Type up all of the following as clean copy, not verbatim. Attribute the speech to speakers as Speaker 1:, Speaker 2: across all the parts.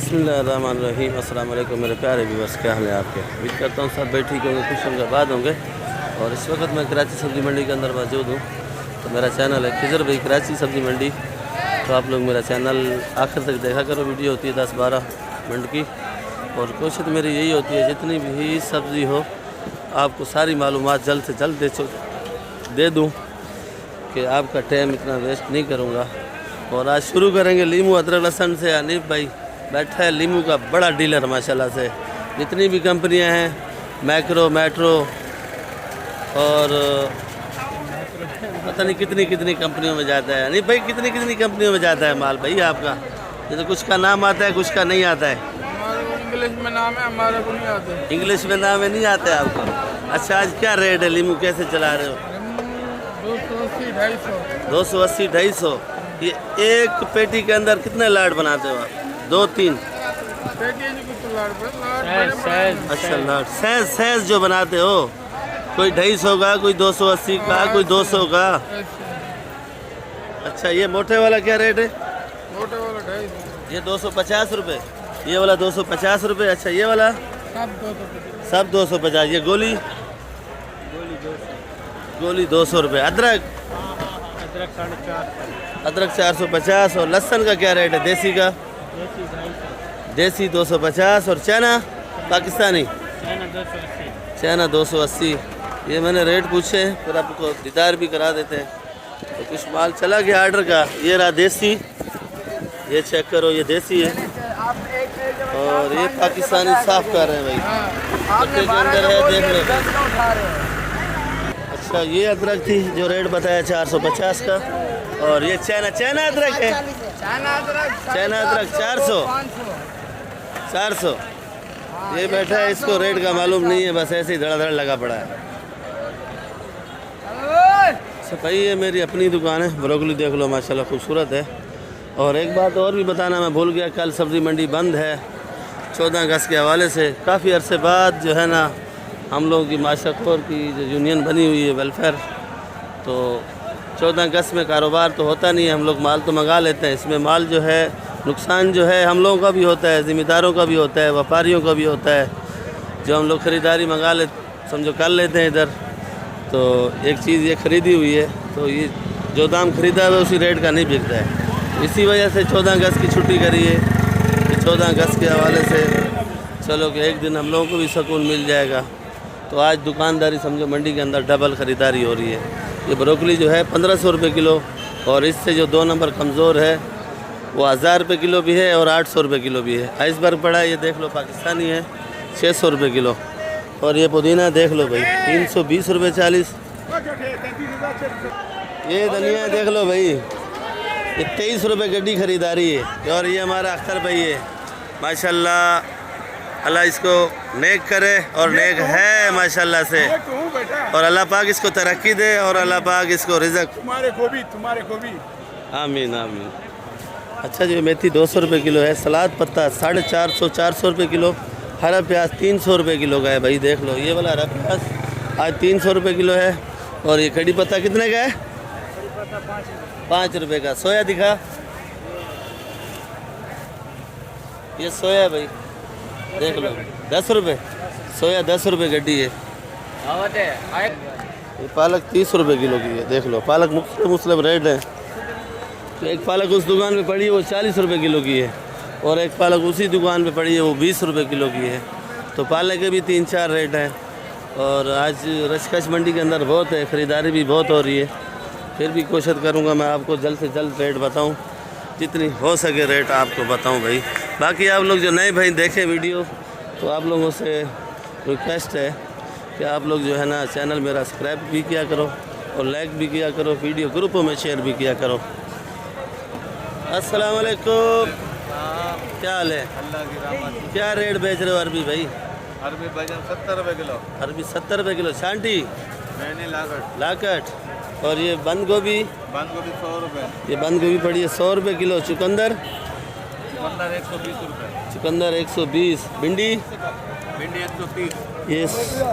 Speaker 1: बिस्मिल्लाहिर्रहमानिर्रहीम। अस्सलाम वालेकुम मेरे प्यारे व्यूअर्स, क्या हाल है आपके। उम्मीद करता हूँ सब बैठ ठीक होंगे, खुश होंगे, आबाद होंगे। और इस वक्त मैं कराची सब्ज़ी मंडी के अंदर मौजूद हूँ। तो मेरा चैनल है खिजर भाई कराची सब्ज़ी मंडी। तो आप लोग मेरा चैनल आखिर तक देखा करो। वीडियो होती है 10-12 मिनट की और कोशिश मेरी यही होती है जितनी भी सब्ज़ी हो आपको सारी मालूमात जल्द से जल्द दे दूँ कि आपका टाइम इतना वेस्ट नहीं करूँगा। और आज शुरू करेंगे लीमू अदरक लहसुन से। अनीफ भाई बैठा है लीमू का बड़ा डीलर माशाल्लाह से। जितनी भी कंपनियां हैं मैक्रो मेट्रो और पता नहीं कितनी कितनी कंपनियों में जाता है। अनीफ भाई कितनी कितनी कंपनियों में जाता है माल भाई आपका? जैसे कुछ का नाम आता है कुछ का नहीं आता है।
Speaker 2: इंग्लिश में नाम है, हमारे को नहीं आते।
Speaker 1: इंग्लिश में नाम है, नहीं आता है आपको। अच्छा आज क्या रेट है लीमू, कैसे चला रहे हो? 280 250। ये एक पेटी के अंदर कितने लाड बनाते हो आप? 2-3 अच्छा लाड सैज जो बनाते हो, कोई 250 का, कोई 280 का, कोई 200 का। अच्छा ये मोटे वाला क्या रेट है?
Speaker 2: मोटे वाला 250।
Speaker 1: ये 250 रुपये, ये वाला 250 रुपये। अच्छा ये वाला सब 250। ये गोली 200 रुपये। अदरक 450। और लहसुन का क्या रेट है देसी का? देसी 250। और चाइना पाकिस्तानी चाइना 280। ये मैंने रेट पूछे, फिर आपको दीदार भी करा देते हैं। तो कुछ माल चला गया आर्डर का। ये रहा देसी, ये चेक करो, ये देसी है। और ये पाकिस्तानी साफ कर रहे हैं भाई, के अंदर है, देख लो। अच्छा ये अदरक थी जो रेट बताया 450 का। और ये चाइना अदरक है। चाइना अदरक 400। ये बैठा है, इसको रेट का मालूम नहीं है, बस ऐसे ही धड़ा लगा पड़ा है। अच्छा भाई ये मेरी अपनी दुकान है। ब्रोकली देख लो माशाल्लाह खूबसूरत है। और एक बात और भी बताना मैं भूल गया, कल सब्ज़ी मंडी बंद है 14 अगस्त के हवाले से। काफ़ी अरसे बाद जो है ना हम लोगों की माशाखोर की जो यूनियन बनी हुई है वेलफेयर, तो 14 अगस्त में कारोबार तो होता नहीं है। हम लोग माल तो मंगा लेते हैं, इसमें माल जो है नुकसान जो है हम लोगों का भी होता है, ज़िम्मेदारों का भी होता है, व्यापारियों का भी होता है। जो हम लोग ख़रीदारी मंगा ले समझो कर लेते हैं इधर, तो एक चीज़ ये ख़रीदी हुई है तो ये जो दाम ख़रीदा हुआ उसी रेट का नहीं बिकता है। इसी वजह से 14 अगस्त की छुट्टी करी है कि 14 अगस्त के हवाले से चलो कि एक दिन हम लोगों को भी सुकून मिल जाएगा। तो आज दुकानदारी समझो मंडी के अंदर डबल ख़रीदारी हो रही है। ये ब्रोकली जो है 1500 रुपये किलो, और इससे जो 2 नंबर कमज़ोर है वो 1000 रुपये किलो भी है और 800 रुपये किलो भी है। आइसबर्ग पड़ा है, ये देख लो पाकिस्तानी है 600 रुपये किलो। और ये पुदीना देख लो भाई 320 रुपये 40। ये धनिया देख लो भाई, ये 23 रुपये गड्डी ख़रीदारी है। और ये हमारा अख्तर भाई है माशाल्लाह, अल्लाह इसको नेक करे और नेक है माशाल्लाह से। और अल्लाह पाक इसको तरक्की दे और अल्लाह पाक इसको रिज़्क़
Speaker 2: तुम्हारे को भी
Speaker 1: आमीन आमीन। अच्छा जो मेथी 200 रुपये किलो है। सलाद पत्ता 450 400 रुपये किलो। हरा प्याज 300 रुपये किलो का है भाई, देख लो। ये वाला हरा प्याज आज 300 रुपये किलो है। और ये कड़ी पत्ता कितने का है? 5 रुपये का। सोया दिखा, ये सोया भाई देख लो 10 रुपये। सोया 10 रुपये गड्डी है। ये पालक 30 रुपये किलो की है, देख लो। पालक मुख्तलिफ रेट है। तो एक पालक उस दुकान पे पड़ी है वो 40 रुपये किलो की है, और एक पालक उसी दुकान पे पड़ी है वो 20 रुपये किलो की है। तो पालक के भी 3-4 रेट हैं। और आज रशकश मंडी के अंदर बहुत है, ख़रीदारी भी बहुत हो रही है। फिर भी कोशिश करूँगा मैं आपको जल्द से जल्द रेट बताऊँ, जितनी हो सके रेट आपको बताऊँ भाई। बाकी आप लोग जो नए भाई देखें वीडियो, तो आप लोगों से रिक्वेस्ट है कि आप लोग जो है ना चैनल मेरा सब्सक्राइब भी किया करो और लाइक भी किया करो, वीडियो ग्रुपों में शेयर भी किया करो। अस्सलाम वालेकुम, क्या हाल है?
Speaker 2: अल्लाह की रहमत।
Speaker 1: क्या रेट बेच रहे हो अरबी भाई?
Speaker 2: अरबी बैगन 70 रुपये किलो।
Speaker 1: अरबी 70 रुपये किलो। शांटी
Speaker 2: मैंने
Speaker 1: लाकट। और ये बंद गोभी
Speaker 2: 100 रुपये।
Speaker 1: ये बंद गोभी पड़ी है 100 रुपये किलो। चुकंदर
Speaker 2: 120 रुपये।
Speaker 1: चुकंदर 120। भिंडी
Speaker 2: 130।
Speaker 1: ये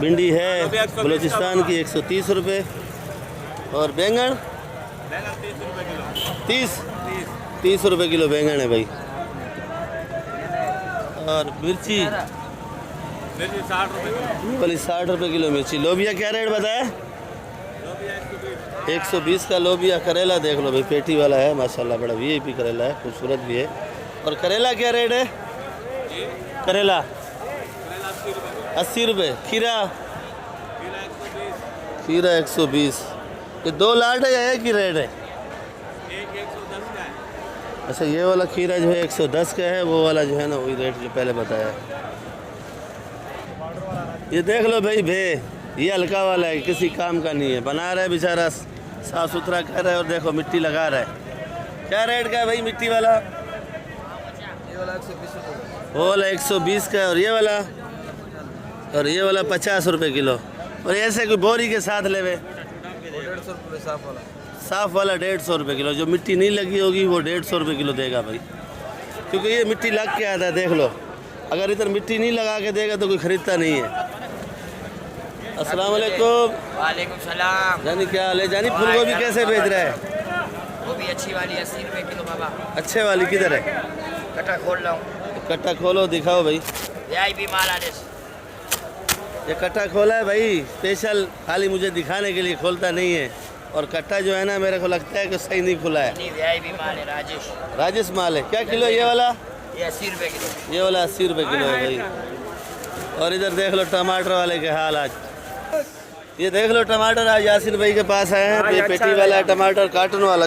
Speaker 1: भिंडी है बलूचिस्तान की 130 रुपये। और बैंगन
Speaker 2: 30 रुपये किलो।
Speaker 1: 30 रुपये किलो बैंगन है भाई। और मिर्ची
Speaker 2: मिर्ची 60 रुपये किलो।
Speaker 1: ये वाली 60 रुपये किलो मिर्ची। लोबिया क्या रेट बताया?
Speaker 2: लोबिया 120।
Speaker 1: 120 का लोबिया। करेला देख लो भाई, पेटी वाला है माशाल्लाह, बड़ा वीआईपी करेला है, खूबसूरत भी है। और करेला क्या रेट है? करेला
Speaker 2: करेला 80 रुपये।
Speaker 1: 80 रुपये। खीरा
Speaker 2: खीरा 120।
Speaker 1: खीरा 120। ये 2 लाट है या एक ही रेट है?
Speaker 2: एक 110 का है।
Speaker 1: अच्छा, ये वाला खीरा जो है 110 का है, वो वाला जो है ना वही रेट जो पहले बताया। ये देख लो भाई भे, ये हल्का वाला है, किसी काम का नहीं है, बना रहा है बेचारा, साफ सुथरा कर रहा है। और देखो मिट्टी लगा रहा है। क्या रेट का है भाई मिट्टी वाला?
Speaker 2: ये वाला 120 रुपये।
Speaker 1: वो वाला 120 का है, और ये वाला 50 रुपये किलो। और ऐसे कोई बोरी के साथ लेवे
Speaker 2: 150 रुपये साफ वाला।
Speaker 1: साफ वाला 150 रुपये किलो। जो मिट्टी नहीं लगी होगी वो 150 रुपये किलो देगा भाई, क्योंकि ये मिट्टी लग के आता है। देख लो, अगर इधर मिट्टी नहीं लगा के देगा तो कोई ख़रीदता नहीं है। अस्सलाम वालेकुम।
Speaker 3: वालेकुम सलाम।
Speaker 1: जानी क्या हाल है? जानी फूल गोभी कैसे बेच रहा है?
Speaker 3: वो भी अच्छी वाली 80 रुपये किलो बाबा।
Speaker 1: अच्छे वाली किधर है?
Speaker 3: कटा खोल रहा हूँ।
Speaker 1: कट्टा खोलो, दिखाओ भाई।
Speaker 3: VIP माल आदेश।
Speaker 1: ये कट्टा खोला है भाई स्पेशल, खाली मुझे दिखाने के लिए, खोलता नहीं है। और कट्टा जो है ना, मेरे को लगता है कि सही नहीं खुला है।
Speaker 3: नहीं VIP माल है राजेश।
Speaker 1: राजेश माल है। क्या किलो ये वाला?
Speaker 3: ये 80 रुपये किलो।
Speaker 1: ये वाला 80 रुपये किलो है भाई। और इधर देख लो टमाटर वाले के हाल आज। ये देख लो टमाटर आज यासिर भाई के पास आए हैं। ये पेटी वाला है टमाटर, कार्टन वाला।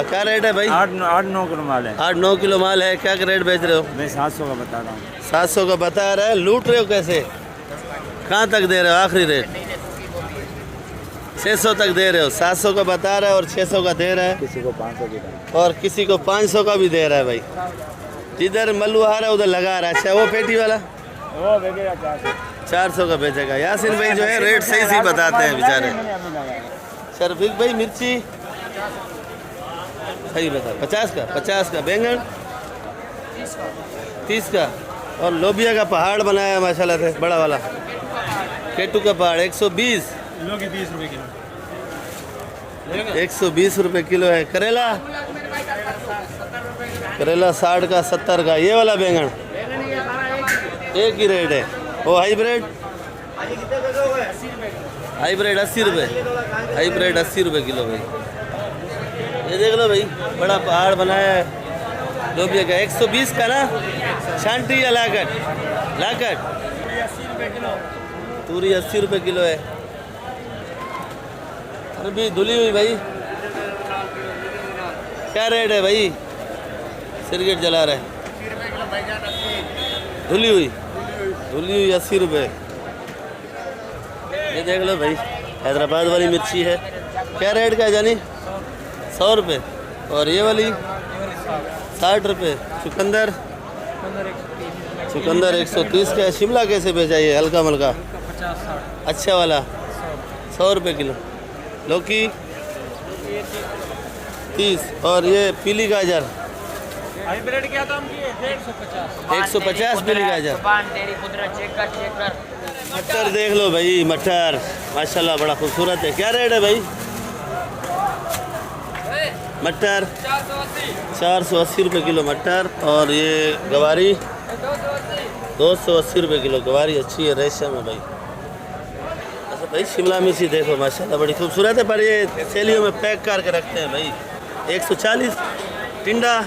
Speaker 1: क्या रेट है भाई?
Speaker 4: 8-9 किलो माल है।
Speaker 1: 8-9 किलो माल है। क्या रेट बेच रहे हो?
Speaker 4: मैं 700 का बता रहा हूँ।
Speaker 1: 700 का बता रहा है। लूट रहे हो कैसे? कहाँ तक दे रहे हो? आखिरी रेट 600 तक दे रहे हो। 700 का बता रहा है और 600 का दे रहा है,
Speaker 4: किसी को 500 की दाम।
Speaker 1: और किसी को 500 का भी दे रहा है भाई। जिधर मल्लू आ रहा है उधर लगा रहा है। अच्छा, वो पेटी वाला
Speaker 4: वो बेचेगा 400।
Speaker 1: 400 का बेचेगा। यासिन भाई जो है रेट सही बताते हैं बेचारे। शरफीक भाई मिर्ची सही बता, 50 का। बैंगन 30 का। और लोबिया का पहाड़ बनाया है माशाल्लाह से, बड़ा वाला। केटू का पहाड़ 120।
Speaker 4: 30 रुपये किलो।
Speaker 1: 120 रुपये किलो है। करेला 60 का, 70 का। ये वाला बैंगन एक ही रेट है। वो हाइब्रिड 80 रुपये। हाइब्रिड 80 रुपये किलो भाई। ये देख लो भाई, बड़ा पहाड़ बनाया है लोबिया का। 120 का ना? शांति या लाकट? तूरी 80 रुपये किलो है। अरबी धुली हुई भाई, क्या रेट है भाई? सिरगेट जला रहा है। धुली हुई 80 रुपये। ये देख लो भाई, हैदराबाद वाली मिर्ची है। क्या रेट का है जानी? 100 रुपये। और ये वाली 60 रुपये। चुकंदर 130 का है। शिमला कैसे बेचा ये? हल्का मलका 50-60। अच्छा वाला 100 रुपये किलो। लौकी 30। और ये पीली गाजर
Speaker 3: हाइब्रिड क्या दाम की है?
Speaker 1: 150 पीली गाजर।
Speaker 3: दुकान तेरी कुदरत चेक कर।
Speaker 1: मटर देख लो भाई, मटर माशाल्लाह बड़ा खूबसूरत है। क्या रेट है भाई? मटर 480 रुपये किलो मटर। और ये गवारी 280 रुपये किलो। गवारी अच्छी है, रेशम है भाई। अच्छा भाई, शिमला मिर्ची देखो माशाल्लाह बड़ी खूबसूरत है, पर ये थैलियों में पैक करके रखते हैं भाई। 140। टिंडा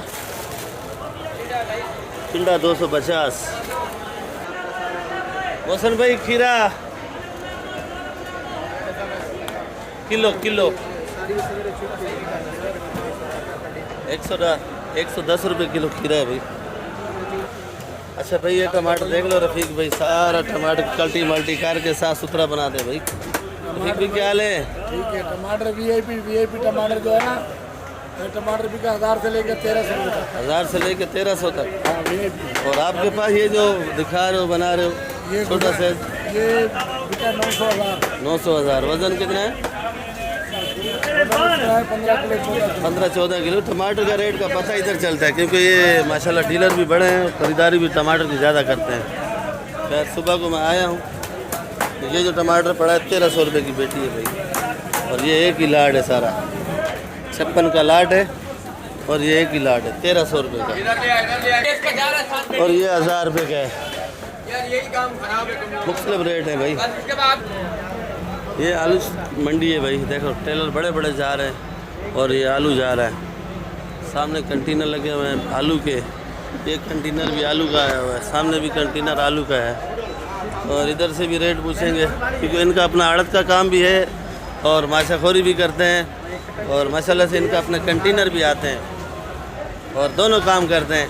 Speaker 1: 250। मोहसन भाई खीरा किलो 110 रुपये किलो खीरा है भाई। अच्छा भाई, ये टमाटर देख लो रफ़ीक भाई, सारा टमाटर कल्टी मल्टी करके साफ़ सुथरा बना दे भाई। रफ़ीक भाई क्या हाल है?
Speaker 5: ठीक है। टमाटर वीआईपी टमाटर जो है ना, ये टमाटर बिका 1000 से लेकर 1300 तक।
Speaker 1: 1000 से लेकर 1300 तक।
Speaker 5: हाँ VIP।
Speaker 1: और आपके पास ये जो दिखा रहे हो, बना रहे हो,
Speaker 5: ये
Speaker 1: छोटा साइज
Speaker 5: ये बिका 900,000।
Speaker 1: 900,000। वज़न कितना है? 15-14 किलो। टमाटर का रेट का पता इधर चलता है, क्योंकि ये माशाल्लाह डीलर भी बड़े हैं, खरीदारी भी टमाटर की ज़्यादा करते हैं। खैर सुबह को मैं आया हूँ, तो ये जो टमाटर पड़ा है 1300 रुपये की पेटी है भाई। और ये एक ही लाट है सारा, 56 का लाट है। और ये एक ही लाट है 1300 रुपये का, और ये 1000 रुपये का है। मुख्तलिफ रेट है भाई। ये आलू मंडी है भाई, देखो टेलर बड़े बड़े जा रहे हैं और ये आलू जा रहा है। सामने कंटेनर लगे हुए हैं आलू के, एक कंटेनर भी आलू का आया हुआ है, सामने भी कंटेनर आलू का है। और इधर से भी रेट पूछेंगे क्योंकि इनका अपना आड़त का काम भी है और माशाखोरी भी करते हैं, और माशाल्लाह से इनका अपना कंटेनर भी आते हैं और दोनों काम करते हैं।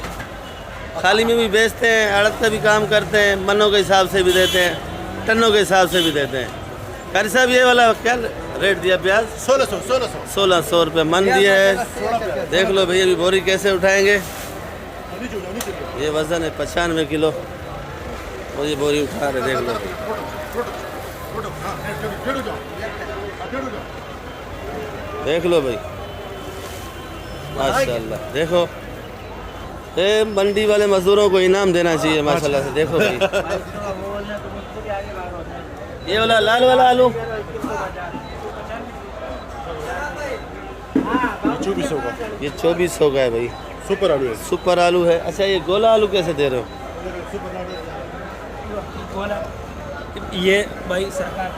Speaker 1: खाली में भी बेचते हैं, आड़त का भी काम करते हैं, मनों के हिसाब से भी देते हैं, टनों के हिसाब से भी देते हैं। कारी साहब ये वाला क्या रेट दिया प्याज? 1600 रुपये मन दिया है। देख लो भैया अभी बोरी कैसे उठाएंगे। ये वज़न है 95 किलो और ये बोरी उठा रहे, देख लो। देख लो भाई माशाल्लाह। देखो ये मंडी वाले मजदूरों को इनाम देना चाहिए माशाल्लाह से। देखो भाई ये वाला लाल वाला आलू
Speaker 4: 2400 का,
Speaker 1: ये 2400 का है भाई।
Speaker 4: सुपर आलू है।
Speaker 1: सुपर आलू है। अच्छा ये गोला आलू कैसे दे रहे हो?
Speaker 6: ये भाई सरकार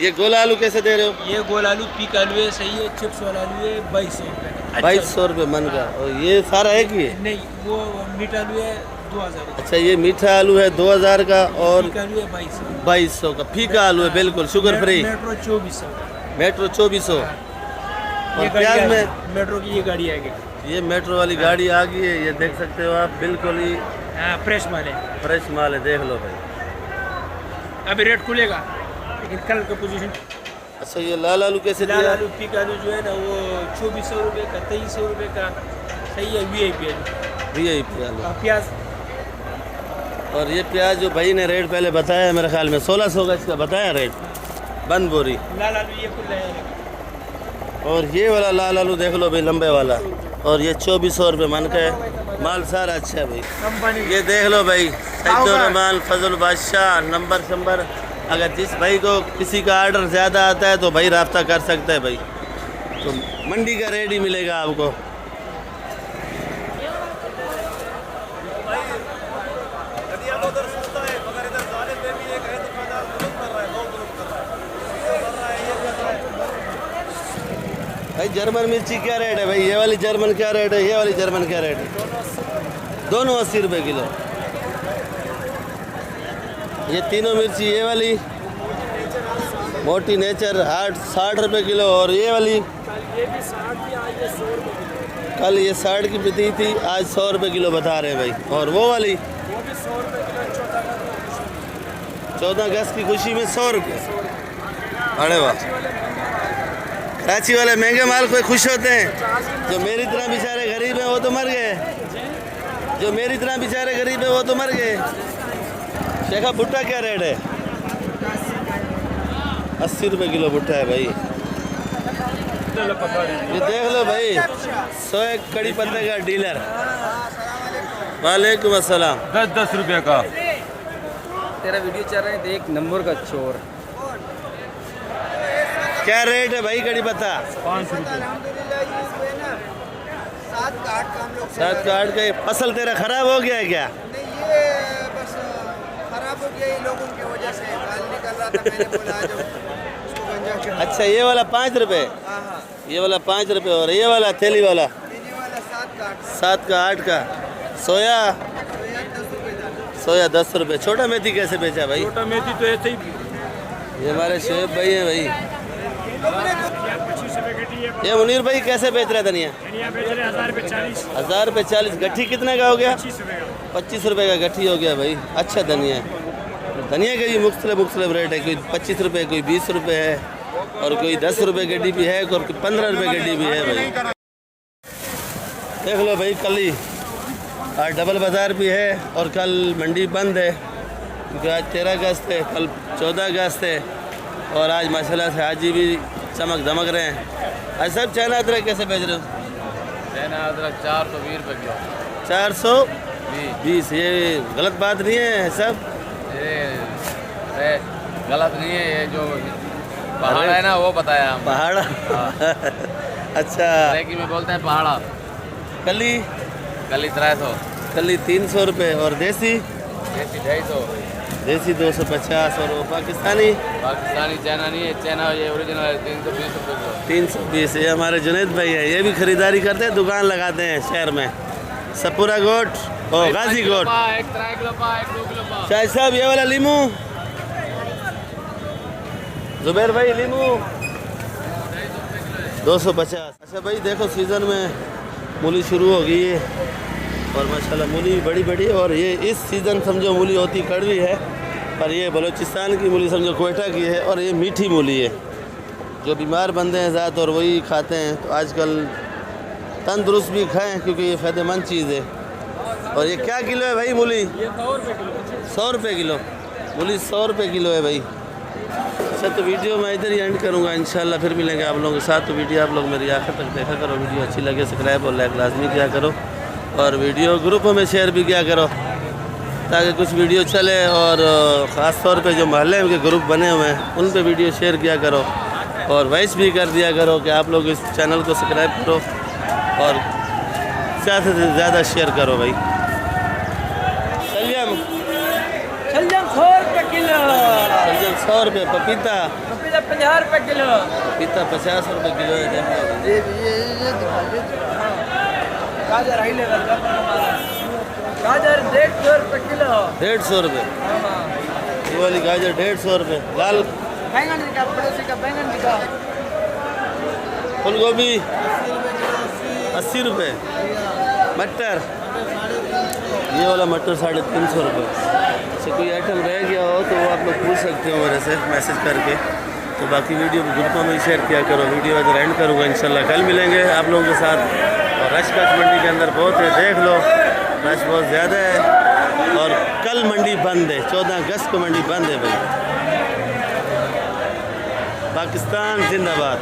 Speaker 1: ये गोला आलू कैसे दे रहे हो?
Speaker 6: ये गोल आलू पीक आलू है, सही है। चिप्स वाला आलू है 2200 रुपये।
Speaker 1: 2200 रुपये मन का। और ये सारा एक ही है?
Speaker 6: नहीं, वो मीठा आलू है 2000।
Speaker 1: अच्छा ये मीठा आलू है 2000 का और
Speaker 6: पीक आलू है 2200।
Speaker 1: 2200 का फीका आलू है, बिल्कुल शुगर फ्री।
Speaker 6: मेट्रो 2400।
Speaker 1: मेट्रो 2400।
Speaker 6: ये
Speaker 1: और प्याज में
Speaker 6: मेट्रो की ये गाड़ी आएगी।
Speaker 1: ये मेट्रो वाली गाड़ी आ गई है, ये देख सकते हो आप, बिल्कुल ही
Speaker 6: हाँ फ्रेश माल है।
Speaker 1: फ्रेश माल है। देख लो भाई
Speaker 6: अभी रेट खुलेगा लेकिन कल का पोजीशन।
Speaker 1: अच्छा ये लाल आलू कैसे
Speaker 6: लाल
Speaker 1: दिया?
Speaker 6: आलू पीक आलू जो है ना वो 2400 रुपये का, 2300 रुपये का, सही है। VIP आलू।
Speaker 1: VIP आलू।
Speaker 6: और प्याज
Speaker 1: और ये प्याज जो भाई ने रेट पहले बताया है मेरे ख्याल में 1600 का इसका बताया रेट, बंद बोरी।
Speaker 6: लाल आलू ये खुल रहा है।
Speaker 1: और ये वाला लाल आलू देख लो भाई लंबे वाला, और ये 2400 रुपये मन का है। माल सारा अच्छा है भाई।
Speaker 6: कंपनी
Speaker 1: ये देख लो भाई रहमान फजल बादशाह नंबर शंबर। अगर जिस भाई को किसी का आर्डर ज़्यादा आता है तो भाई रब्ता कर सकता है भाई, तो मंडी का रेट ही मिलेगा आपको। भाई जर्मन मिर्ची क्या रेट है भाई? ये वाली जर्मन क्या रेट है? ये वाली जर्मन क्या रेट है? दोनों 80 रुपये किलो। ये तीनों मिर्ची, ये वाली मोटी नेचर 60 रुपये किलो, और ये वाली कल ये 60 की बिकी थी, आज 100 रुपये किलो बता रहे हैं भाई। और वो वाली 14 अगस्त की खुशी में 100 रुपये। अरे वाह, कराची वाले महंगे माल को खुश होते हैं। जो मेरी तरह बेचारे गरीब हैं वो तो मर गए, जो मेरी तरह बेचारे गरीब हैं वो तो मर गए। शेखा भुट्टा क्या रेट है? 80 रुपये किलो भुट्टा है भाई। ये देख लो भाई 101 कड़ी पत्ते का डीलर। वालेकुम अस्सलाम।
Speaker 2: 10-10 रुपये का।
Speaker 3: तेरा वीडियो चल रहा है, देख नंबर का चोर।
Speaker 1: क्या रेट है भाई कड़ी पत्ता?
Speaker 2: 5 रुपये।
Speaker 1: 7 का 8 का। ये फसल तेरा खराब हो गया है क्या?
Speaker 7: ये बस खराब हो गया ये लोगों की वजह से। माल निकल रहा था, मैंने बोला आ जाओ इसको गंजा चढ़ा।
Speaker 1: अच्छा ये वाला 5 रुपये,
Speaker 7: हाँ हाँ,
Speaker 1: ये वाला 5 रुपये, और ये वाला थैली वाला
Speaker 7: पीने वाला 7
Speaker 1: 7 का 8 का। सोया
Speaker 7: तो ये 10 रुपये था।
Speaker 1: सोया 10 रुपये। छोटा मेथी कैसे बेचा भाई?
Speaker 6: छोटा मेथी तो ऐसे ही
Speaker 1: ये हमारे शोएब भाई हैं भाई। ये मुनीर भाई कैसे बेच रहे धनिया? 1000 रुपये 40। गट्ठी कितने का हो गया? 25 रुपये का गट्ठी हो गया भाई। अच्छा धनिया है। धनिया के भी मुख्तलिफ रेट है, कोई 25 रुपये, कोई 20 रुपये है, और कोई 10 रुपये गड्डी भी है, और कोई 15 रुपये गड्डी भी है भाई। देख लो भाई कल ही आज डबल बाज़ार भी है और कल मंडी बंद है क्योंकि आज 13 अगस्त है, कल 14 अगस्त है, और आज माशाल्लाह से हाजी भी चमक दमक रहे हैं। आज सब चाइना अदरक कैसे बेच रहे हो?
Speaker 2: चाइना अदरक 420 रुपये किलो।
Speaker 1: 420। ये गलत बात नहीं है सब?
Speaker 2: ये गलत नहीं है, ये जो पहाड़ है ना वो बताया हम।
Speaker 1: पहाड़ा अच्छा।
Speaker 2: सरायकी में बोलते हैं पहाड़ा।
Speaker 1: कली
Speaker 2: कली 300,
Speaker 1: कली 300 रुपये और देसी
Speaker 2: देसी 250।
Speaker 1: देसी 250 और वो पाकिस्तानी
Speaker 2: पाकिस्तानी चाइना नहीं है, चाइना ये ओरिजिनल है 320 रुपये किलो।
Speaker 1: 320। ये हमारे जुनैद भाई है, ये भी खरीदारी करते हैं, दुकान लगाते हैं शहर में। सपुरा गोट और गाजी गोट।
Speaker 2: एक 3 किलो पा, एक 2 किलो पा।
Speaker 1: शाह साहब ये वाला लीमू, जुबैर भाई लीमू 250। अच्छा भाई देखो सीज़न में मूली शुरू हो गई है और माशाल्लाह मूली भी बड़ी बड़ी है। और ये इस सीज़न समझो मूली होती कड़वी है, पर ये बलूचिस्तान की मूली समझो कोयटा की है और ये मीठी मूली है। जो बीमार बंदे हैं ज़्यादा और वही खाते हैं, तो आजकल तंदुरुस्त भी खाएं क्योंकि ये फ़ायदेमंद चीज़ है। और ये क्या किलो है भाई मूली?
Speaker 6: ये 100 रुपये किलो।
Speaker 1: 100 रुपये किलो मूली, 100 रुपये किलो है भाई। अच्छा तो वीडियो मैं इधर ही एंड करूँगा, इंशाल्लाह फिर मिलेंगे आप लोगों के साथ। तो वीडियो आप लोग मेरी आखिर तक देखा करो, वीडियो अच्छी लगे सब्सक्राइब और लाइक लाजमी किया करो और वीडियो ग्रुपों में शेयर भी किया करो ताकि कुछ वीडियो चले। और ख़ास तौर पे जो मोहल्ले के ग्रुप बने हुए हैं उन पे वीडियो शेयर किया करो और वॉइस भी कर दिया करो कि आप लोग इस चैनल को सब्सक्राइब करो और ज़्यादा से ज़्यादा शेयर करो भाई। शलजम
Speaker 6: शलजम 100 रुपये किलो।
Speaker 1: शलजम 100 रुपये। पपीता
Speaker 6: पपीता 50 रुपये किलो।
Speaker 1: पपीता 50 रुपये किलो है।
Speaker 6: गाजर हाई लेवल का गाजर 150 रुपये किलो।
Speaker 1: 150 रुपये ये वाली गाजर 150 रुपये। लाल
Speaker 6: बैंगन दिखा, पड़ोसी का बैंगन दिखा।
Speaker 1: फूल गोभी 80 रुपये। मटर ये वाला मटर 350 रुपये। अच्छा कोई आइटम रह गया हो तो वो आप लोग पूछ सकते हो मेरे से मैसेज करके। तो बाकी वीडियो ग्रुपों में शेयर किया करो। वीडियो इधर एंड करूँगा इंशाल्लाह, कल मिलेंगे आप लोगों के साथ। और रश कच मंडी के अंदर बहुत है, देख लो रश बहुत ज़्यादा है। और कल मंडी बंद है, 14 अगस्त को मंडी बंद है भाई। पाकिस्तान जिंदाबाद।